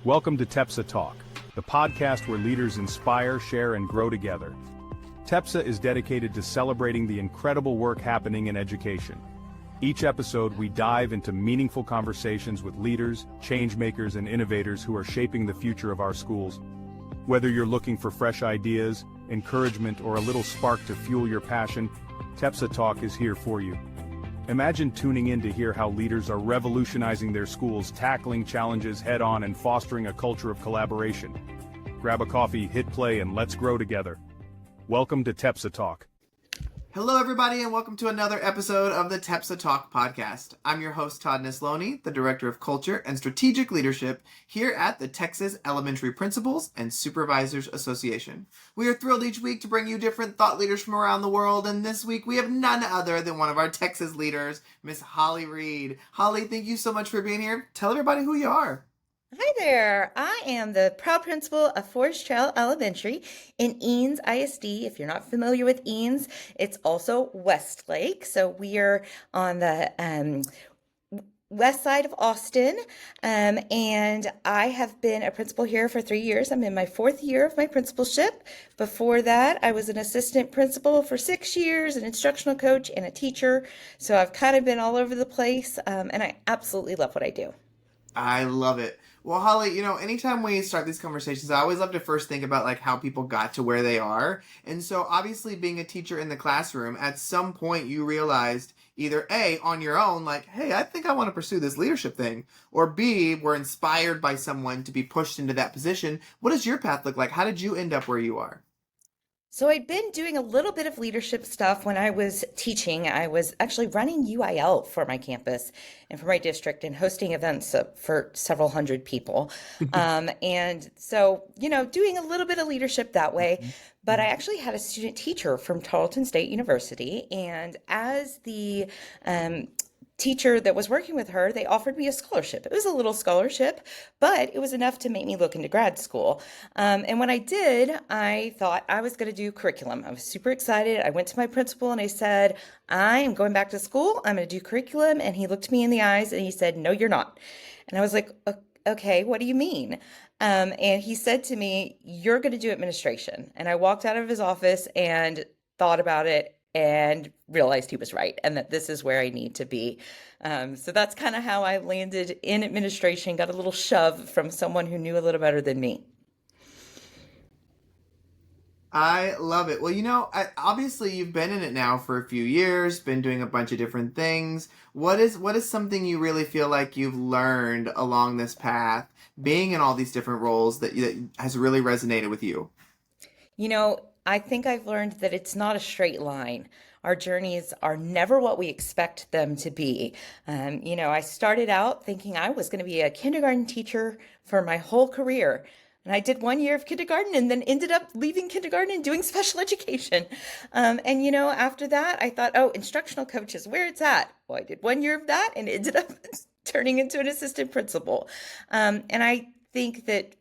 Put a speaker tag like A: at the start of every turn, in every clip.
A: Welcome to TEPSA Talk, the podcast where leaders inspire, share, and grow together. TEPSA is dedicated to celebrating the incredible work happening in education. Each episode, we dive into meaningful conversations with leaders, change-makers, and innovators who are shaping the future of our schools. Whether you're looking for fresh ideas, encouragement, or a little spark to fuel your passion, TEPSA Talk is here for you. Imagine tuning in to hear how leaders are revolutionizing their schools, tackling challenges head-on, and fostering a culture of collaboration. Grab a coffee, hit play, and let's grow together. Welcome to TEPSA Talk.
B: Hello, everybody, and welcome to another episode of the TEPSA Talk Podcast. I'm your host, Todd Nesloney, the Director of Culture and Strategic Leadership here at the Texas Elementary Principals and Supervisors Association. We are thrilled each week to bring you different thought leaders from around the world, and this week we have none other than one of our Texas leaders, Miss Holly Reid. Holly, thank you so much for being here. Tell everybody who you are.
C: Hi there. I am the proud principal of Forest Trail Elementary in Eanes ISD. If you're not familiar with Eanes, it's also Westlake. So we are on the west side of Austin, and I have been a principal here for 3 years. I'm in my 4th year of my principalship. Before that, I was an assistant principal for 6 years, an instructional coach, and a teacher. So I've kind of been all over the place, and I absolutely love what I do.
B: I love it. Well, Holly, anytime we start these conversations, I always love to first think about how people got to where they are. And so obviously being a teacher in the classroom, at some point you realized either A, on your own, hey, I think I want to pursue this leadership thing, or B, were inspired by someone to be pushed into that position. What does your path look like? How did you end up where you are?
C: So I'd been doing a little bit of leadership stuff when I was teaching. I was actually running UIL for my campus and for my district and hosting events for several hundred people. And so, doing a little bit of leadership that way. But I actually had a student teacher from Tarleton State University. And as the teacher that was working with her, they offered me a scholarship. It was a little scholarship, but it was enough to make me look into grad school. And when I did, I thought I was going to do curriculum. I was super excited. I went to my principal and I said, I am going back to school. I'm going to do curriculum. And he looked me in the eyes and he said, no, you're not. And I was like, okay, what do you mean? And he said to me, you're going to do administration. And I walked out of his office and thought about it and realized he was right and that this is where I need to be. So that's kind of how I landed in administration, got a little shove from someone who knew a little better than me.
B: I love it. Well, obviously you've been in it now for a few years, been doing a bunch of different things. What is something you really feel like you've learned along this path, being in all these different roles that has really resonated with you?
C: I think I've learned that it's not a straight line. Our journeys are never what we expect them to be. I started out thinking I was going to be a kindergarten teacher for my whole career. And I did 1 year of kindergarten and then ended up leaving kindergarten and doing special education. After that, I thought, instructional coach is where it's at. Well, I did 1 year of that and ended up turning into an assistant principal. And I think that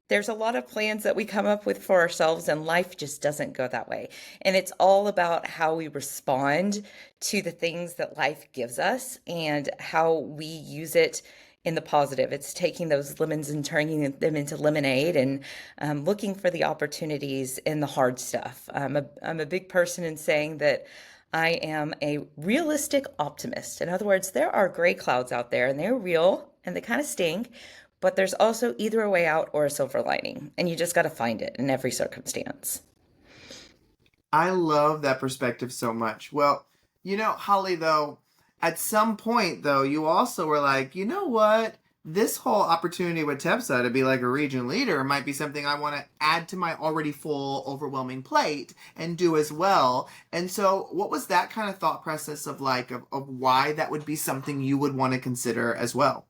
C: there's a lot of plans that we come up with for ourselves and life just doesn't go that way. And it's all about how we respond to the things that life gives us and how we use it in the positive. It's taking those lemons and turning them into lemonade and looking for the opportunities in the hard stuff. I'm a big person in saying that I am a realistic optimist. In other words, there are gray clouds out there and they're real and they kind of stink. But there's also either a way out or a silver lining, and you just got to find it in every circumstance.
B: I love that perspective so much. Well, Holly, though, at some point, though, you also were like, you know what? This whole opportunity with TEPSA to be like a region leader might be something I want to add to my already full, overwhelming plate and do as well. And so what was that kind of thought process of why that would be something you would want to consider as well?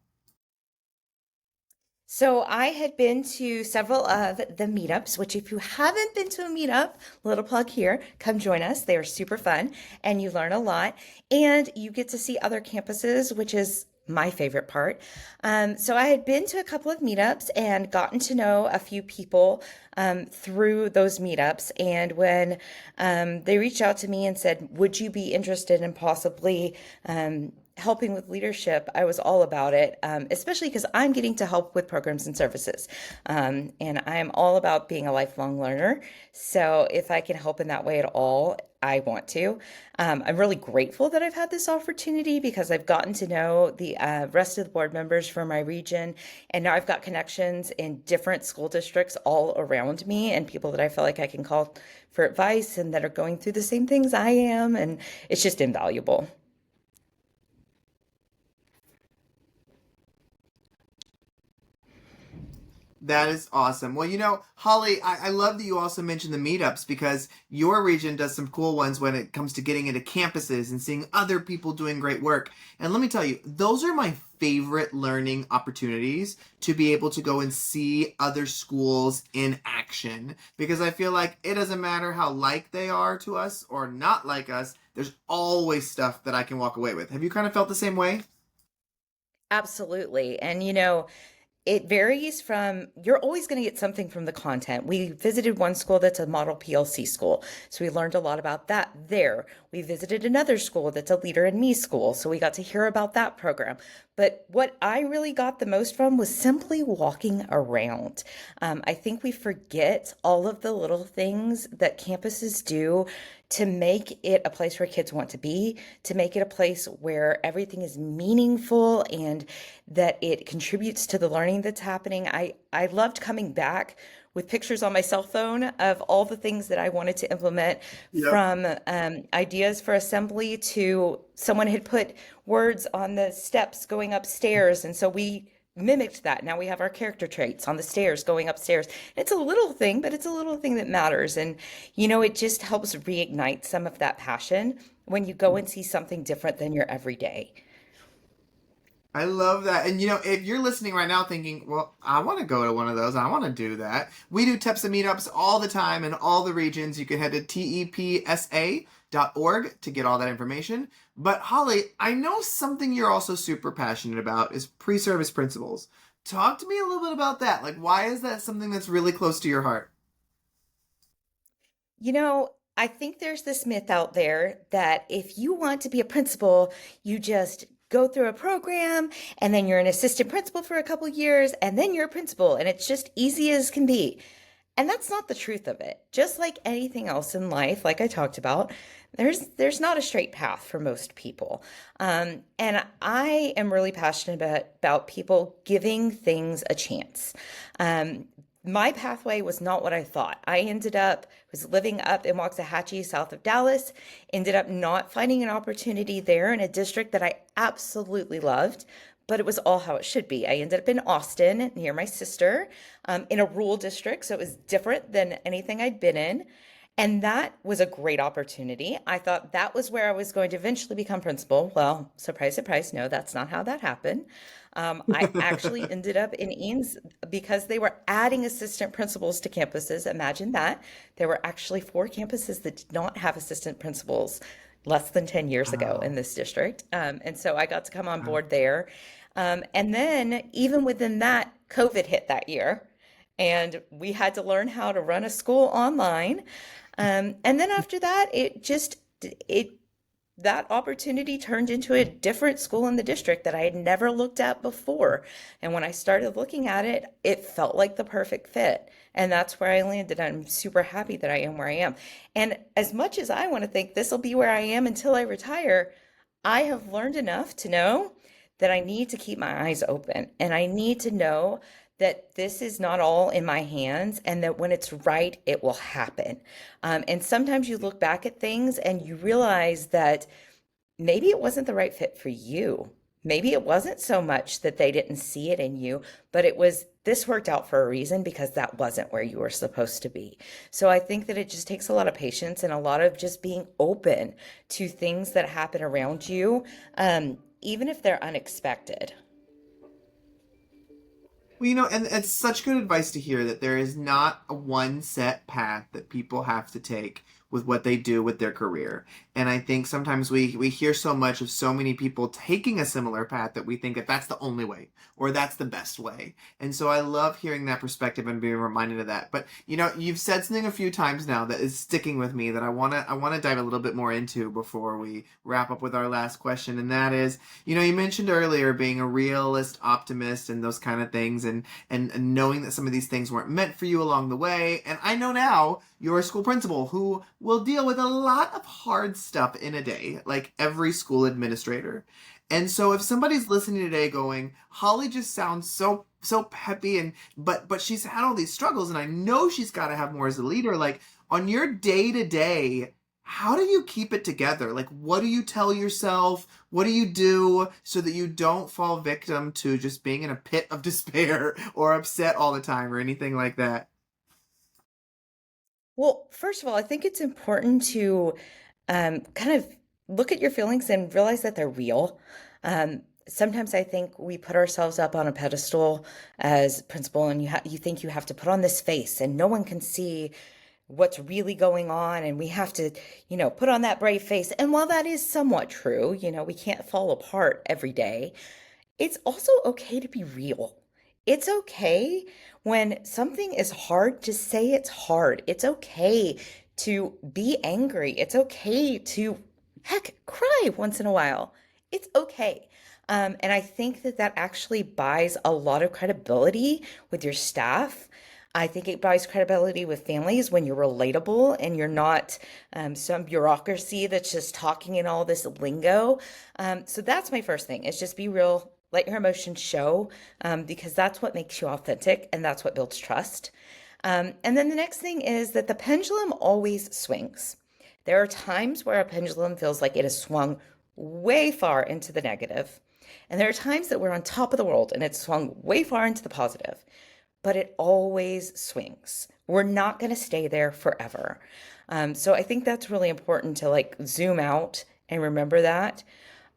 C: So I had been to several of the meetups, which if you haven't been to a meetup, little plug here, come join us. They are super fun and you learn a lot and you get to see other campuses, which is my favorite part. So I had been to a couple of meetups and gotten to know a few people through those meetups. And when they reached out to me and said, would you be interested in possibly helping with leadership, I was all about it, especially because I'm getting to help with programs and services. And I'm all about being a lifelong learner. So if I can help in that way at all, I want to. I'm really grateful that I've had this opportunity because I've gotten to know the rest of the board members from my region. And now I've got connections in different school districts all around me and people that I feel like I can call for advice and that are going through the same things I am. And it's just invaluable.
B: That is awesome. Well, Holly, I love that you also mentioned the meetups because your region does some cool ones when it comes to getting into campuses and seeing other people doing great work. And let me tell you, those are my favorite learning opportunities to be able to go and see other schools in action because I feel like it doesn't matter how like they are to us or not like us, there's always stuff that I can walk away with. Have you kind of felt the same way?
C: Absolutely. And it varies from, you're always going to get something from the content. We visited one school that's a model PLC school. So we learned a lot about that there. We visited another school that's a Leader in Me school. So we got to hear about that program. But what I really got the most from was simply walking around. I think we forget all of the little things that campuses do to make it a place where kids want to be, to make it a place where everything is meaningful and that it contributes to the learning that's happening. I loved coming back with pictures on my cell phone of all the things that I wanted to implement
B: Yep.
C: from ideas for assembly to someone had put words on the steps going upstairs. And so we mimicked that. Now we have our character traits on the stairs going upstairs. It's a little thing, but it's a little thing that matters. And, it just helps reignite some of that passion when you go and see something different than your everyday.
B: I love that. And if you're listening right now thinking, well, I want to go to one of those, I want to do that. We do TEPSA meetups all the time in all the regions. You can head to tepsa.org to get all that information. But Holly, I know something you're also super passionate about is pre-service principals. Talk to me a little bit about that. Like, why is that something that's really close to your heart?
C: I think there's this myth out there that if you want to be a principal, you just go through a program and then you're an assistant principal for a couple years and then you're a principal and it's just easy as can be. And that's not the truth of it. Just like anything else in life, like I talked about, there's not a straight path for most people. And I am really passionate about people giving things a chance. My pathway was not what I thought. I was living up in Waxahachie, south of Dallas, ended up not finding an opportunity there in a district that I absolutely loved, but it was all how it should be. I ended up in Austin near my sister, in a rural district. So it was different than anything I'd been in. And that was a great opportunity. I thought that was where I was going to eventually become principal. Well, surprise, surprise, no, that's not how that happened. I actually ended up in Eanes because they were adding assistant principals to campuses. Imagine that. There were actually 4 campuses that did not have assistant principals less than 10 years ago in
B: Wow.
C: this district. And so I got to come on board there. And then even within that, COVID hit that year. And we had to learn how to run a school online. And then after that, it that opportunity turned into a different school in the district that I had never looked at before. And when I started looking at it, it felt like the perfect fit. And that's where I landed. I'm super happy that I am where I am. And as much as I want to think this will be where I am until I retire, I have learned enough to know that I need to keep my eyes open and I need to know that this is not all in my hands and that when it's right, it will happen. And sometimes you look back at things and you realize that maybe it wasn't the right fit for you. Maybe it wasn't so much that they didn't see it in you, but it was this worked out for a reason because that wasn't where you were supposed to be. So I think that it just takes a lot of patience and a lot of just being open to things that happen around you, even if they're unexpected.
B: Well, and it's such good advice to hear that there is not a one set path that people have to take. with what they do with their career. And I think sometimes we hear so much of so many people taking a similar path that we think that that's the only way or that's the best way. And so I love hearing that perspective and being reminded of that. But you've said something a few times now that is sticking with me that I want to dive a little bit more into before we wrap up with our last question. And that is, you mentioned earlier being a realist, optimist, and those kind of things, and knowing that some of these things weren't meant for you along the way. And I know now you're a school principal who will deal with a lot of hard stuff in a day, like every school administrator. And so if somebody's listening today going, Holly just sounds so peppy, and but she's had all these struggles, and I know she's got to have more as a leader. Like, on your day-to-day, how do you keep it together? Like, what do you tell yourself? What do you do so that you don't fall victim to just being in a pit of despair or upset all the time or anything like that?
C: Well, first of all, I think it's important to kind of look at your feelings and realize that they're real. Sometimes I think we put ourselves up on a pedestal as principal, and you think you have to put on this face and no one can see what's really going on, and we have to, put on that brave face. And while that is somewhat true, we can't fall apart every day, it's also okay to be real. It's okay when something is hard to say it's hard. It's okay to be angry. It's okay to, heck, cry once in a while. It's okay. And I think that actually buys a lot of credibility with your staff. I think it buys credibility with families when you're relatable and you're not some bureaucracy that's just talking in all this lingo. So that's my first thing, is just be real, let your emotions show, because that's what makes you authentic and that's what builds trust. And then the next thing is that the pendulum always swings. There are times where a pendulum feels like it has swung way far into the negative. And there are times that we're on top of the world and it's swung way far into the positive. But it always swings. We're not going to stay there forever. So I think that's really important to zoom out and remember that.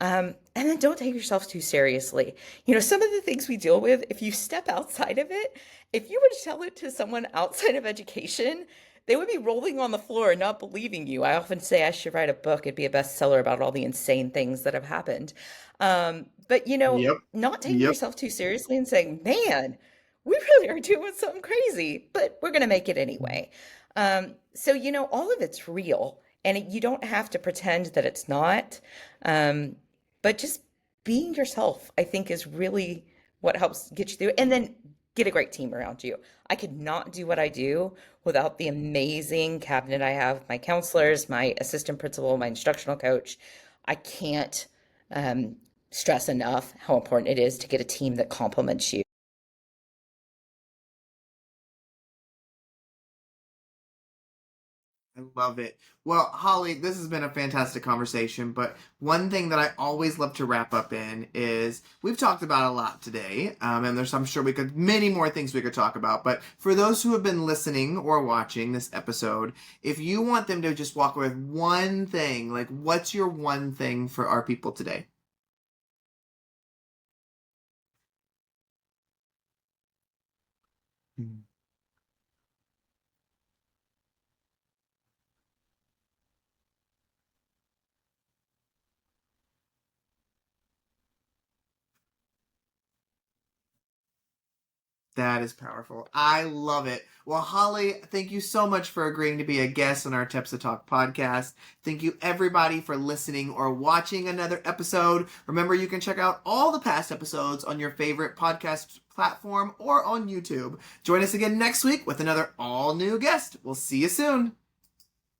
C: And then don't take yourself too seriously. Some of the things we deal with, if you step outside of it, if you were to tell it to someone outside of education, they would be rolling on the floor and not believing you. I often say I should write a book. It'd be a bestseller about all the insane things that have happened. But
B: Yep.
C: not taking
B: Yep.
C: yourself too seriously and saying, man, we really are doing something crazy, but we're going to make it anyway. So, all of it's real, and you don't have to pretend that it's not. But just being yourself, I think, is really what helps get you through. And then get a great team around you. I could not do what I do without the amazing cabinet I have, my counselors, my assistant principal, my instructional coach. I can't stress enough how important it is to get a team that complements you.
B: I love it. Well, Holly, this has been a fantastic conversation, but one thing that I always love to wrap up in is we've talked about a lot today, and I'm sure many more things we could talk about, but for those who have been listening or watching this episode, if you want them to just walk away with one thing, what's your one thing for our people today? That is powerful. I love it. Well, Holly, thank you so much for agreeing to be a guest on our TEPSA Talk podcast. Thank you, everybody, for listening or watching another episode. Remember, you can check out all the past episodes on your favorite podcast platform or on YouTube. Join us again next week with another all-new guest. We'll see you soon.